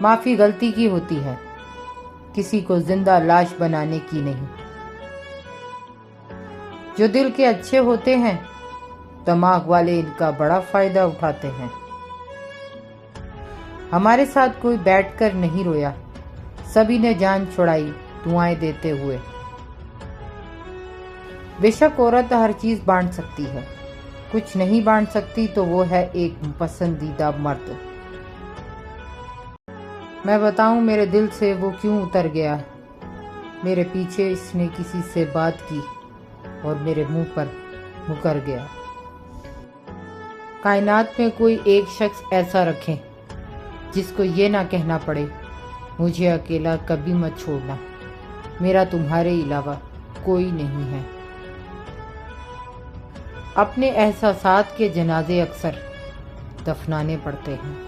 माफ़ी गलती की होती है, किसी को जिंदा लाश बनाने की नहीं। जो दिल के अच्छे होते हैं, दिमाग वाले इनका बड़ा फायदा उठाते हैं। हमारे साथ कोई बैठकर नहीं रोया, सभी ने जान छुड़ाई दुआएं देते हुए। बेशक औरत हर चीज बांट सकती है, कुछ नहीं बांट सकती तो वो है एक पसंदीदा मर्द। मैं बताऊं मेरे दिल से वो क्यों उतर गया। मेरे पीछे इसने किसी से बात की और मेरे मुंह पर मुकर गया। कायनात में कोई एक शख्स ऐसा रखें जिसको ये ना कहना पड़े मुझे अकेला कभी मत छोड़ना, मेरा तुम्हारे अलावा कोई नहीं है। अपने एहसासात के जनाजे अक्सर दफनाने पड़ते हैं।